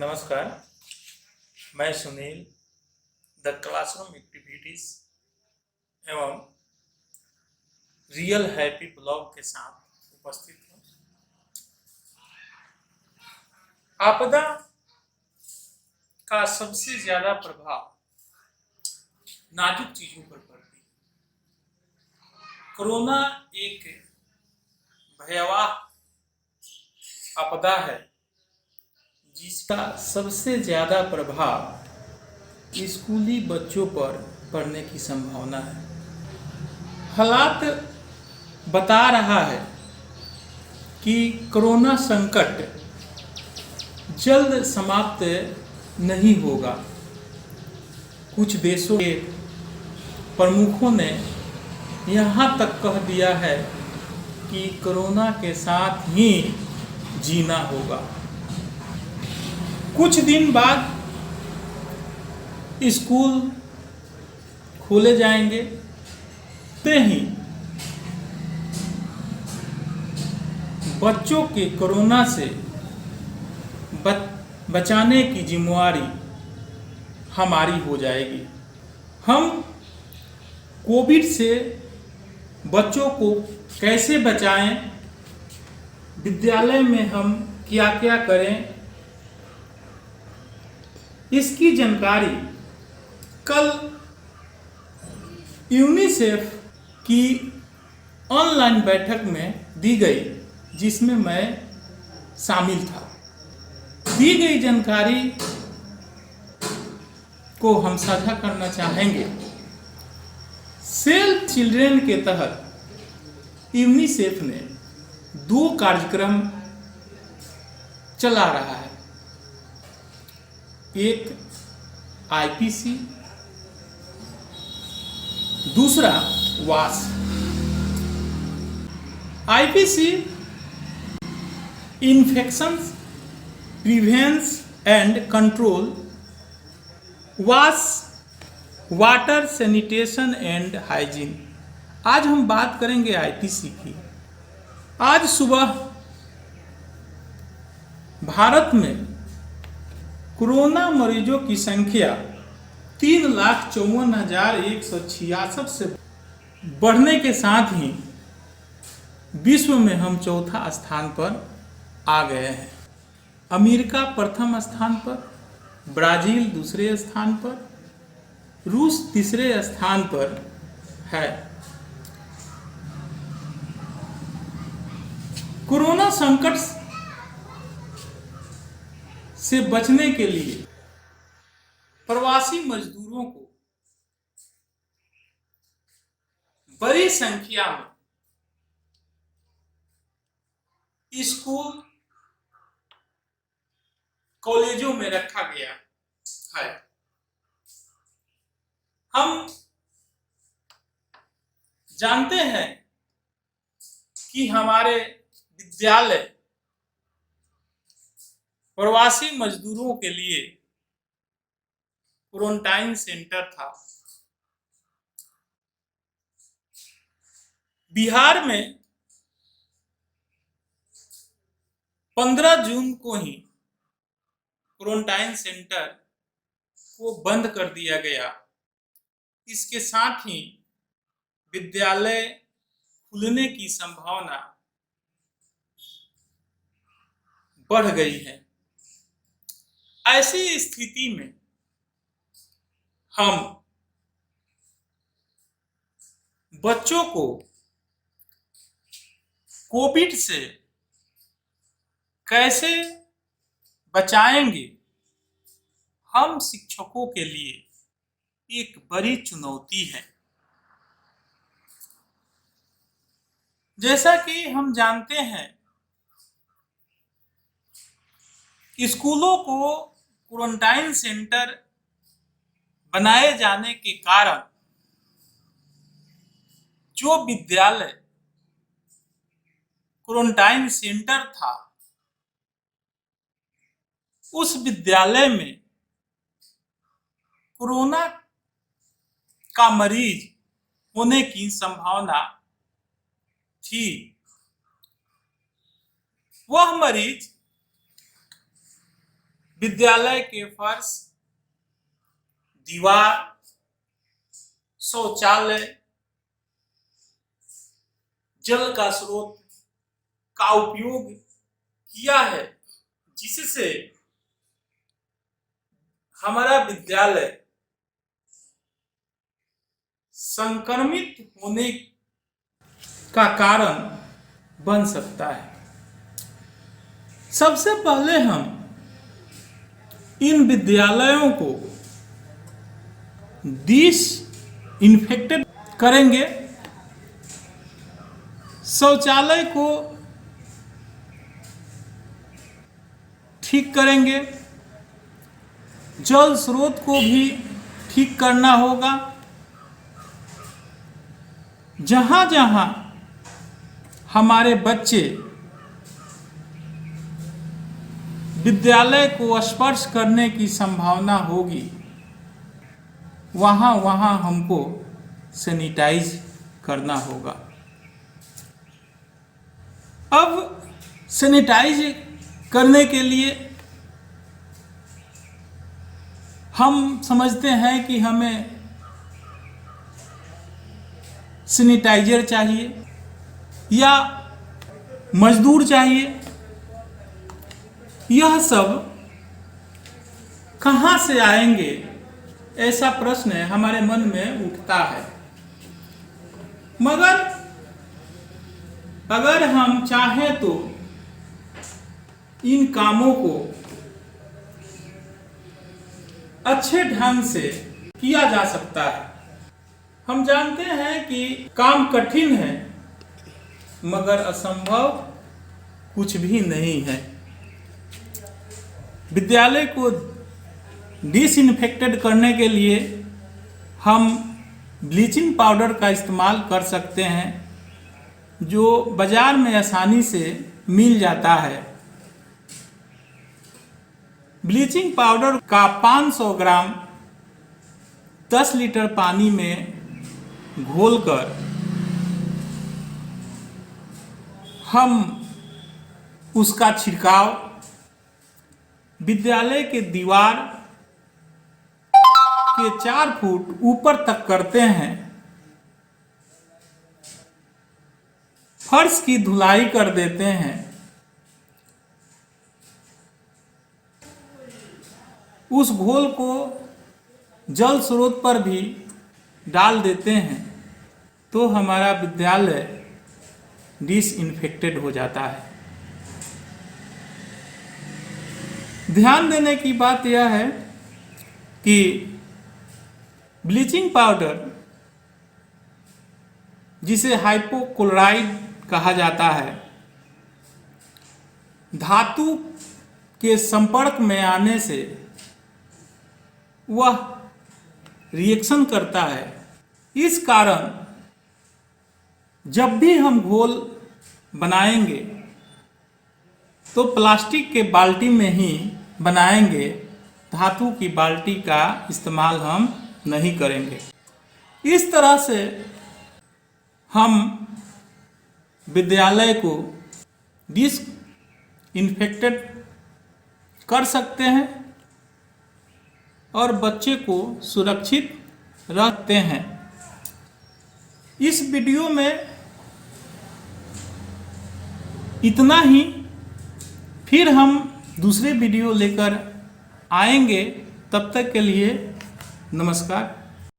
नमस्कार, मैं Sunil the classroom activities एवं रियल हैप्पी ब्लॉग के साथ उपस्थित हूँ। आपदा का सबसे ज्यादा प्रभाव नाजुक चीजों पर पड़ती है। कोरोना एक भयावह आपदा है जिसका सबसे ज्यादा प्रभाव स्कूली बच्चों पर पड़ने की संभावना है। हालात बता रहा है कि कोरोना संकट जल्द समाप्त नहीं होगा। कुछ देशों के प्रमुखों ने यहाँ तक कह दिया है कि कोरोना के साथ ही जीना होगा। कुछ दिन बाद स्कूल खोले जाएंगे, ते ही बच्चों के कोरोना से बचाने की जिम्मेवारी हमारी हो जाएगी। हम कोविड से बच्चों को कैसे बचाएं, विद्यालय में हम क्या क्या करें, इसकी जानकारी कल यूनिसेफ की ऑनलाइन बैठक में दी गई, जिसमें मैं शामिल था। दी गई जानकारी को हम साझा करना चाहेंगे। सेव चिल्ड्रेन के तहत यूनिसेफ ने 2 कार्यक्रम चला रहा है। एक आईपीसी, दूसरा वास। आईपीसी इन्फेक्शन प्रिवेंस एंड कंट्रोल, वास वाटर सैनिटेशन एंड हाइजीन। आज हम बात करेंगे आईपीसी की। आज सुबह भारत में कोरोना मरीजों की संख्या 3,54,166 से बढ़ने के साथ ही विश्व में हम चौथा स्थान पर आ गए हैं। अमेरिका प्रथम स्थान पर, ब्राजील दूसरे स्थान पर, रूस तीसरे स्थान पर है। कोरोना संकट से बचने के लिए प्रवासी मजदूरों को बड़ी संख्या में स्कूल कॉलेजों में रखा गया है। हम जानते हैं कि हमारे विद्यालय प्रवासी मजदूरों के लिए क्वारंटाइन सेंटर था। बिहार में 15 जून को ही क्वारंटाइन सेंटर को बंद कर दिया गया। इसके साथ ही विद्यालय खुलने की संभावना बढ़ गई है। ऐसी स्थिति में हम बच्चों को कोविड से कैसे बचाएंगे, हम शिक्षकों के लिए एक बड़ी चुनौती है। जैसा कि हम जानते हैं, स्कूलों को क्वारंटाइन सेंटर बनाए जाने के कारण जो विद्यालय क्वारंटाइन सेंटर था, उस विद्यालय में कोरोना का मरीज होने की संभावना थी। वह मरीज विद्यालय के फर्श, दीवार, शौचालय, जल का स्रोत का उपयोग किया है, जिससे हमारा विद्यालय संक्रमित होने का कारण बन सकता है। सबसे पहले हम इन विद्यालयों को डिसइंफेक्टेड करेंगे, शौचालय को ठीक करेंगे, जल स्रोत को भी ठीक करना होगा। जहाँ जहाँ हमारे बच्चे विद्यालय को स्पर्श करने की संभावना होगी, वहाँ वहाँ हमको सैनिटाइज करना होगा। अब सैनिटाइज करने के लिए हम समझते हैं कि हमें सैनिटाइजर चाहिए या मजदूर चाहिए। यह सब कहाँ से आएंगे, ऐसा प्रश्न हमारे मन में उठता है। मगर अगर हम चाहें तो इन कामों को अच्छे ढंग से किया जा सकता है। हम जानते हैं कि काम कठिन है, मगर असंभव कुछ भी नहीं है। विद्यालय को डिसइंफेक्टेड करने के लिए हम ब्लीचिंग पाउडर का इस्तेमाल कर सकते हैं, जो बाजार में आसानी से मिल जाता है। ब्लीचिंग पाउडर का 500 ग्राम 10 लीटर पानी में घोलकर हम उसका छिड़काव विद्यालय के दीवार के 4 फुट ऊपर तक करते हैं। फर्श की धुलाई कर देते हैं। उस घोल को जल स्रोत पर भी डाल देते हैं, तो हमारा विद्यालय डिसइंफेक्टेड हो जाता है। ध्यान देने की बात यह है कि ब्लीचिंग पाउडर, जिसे हाइपोक्लोराइड कहा जाता है, धातु के संपर्क में आने से वह रिएक्शन करता है। इस कारण जब भी हम घोल बनाएंगे तो प्लास्टिक के बाल्टी में ही बनाएंगे, धातु की बाल्टी का इस्तेमाल हम नहीं करेंगे। इस तरह से हम विद्यालय को डिसइंफेक्टेड कर सकते हैं और बच्चे को सुरक्षित रखते हैं। इस वीडियो में इतना ही। फिर हम दूसरे वीडियो लेकर आएंगे। तब तक के लिए नमस्कार।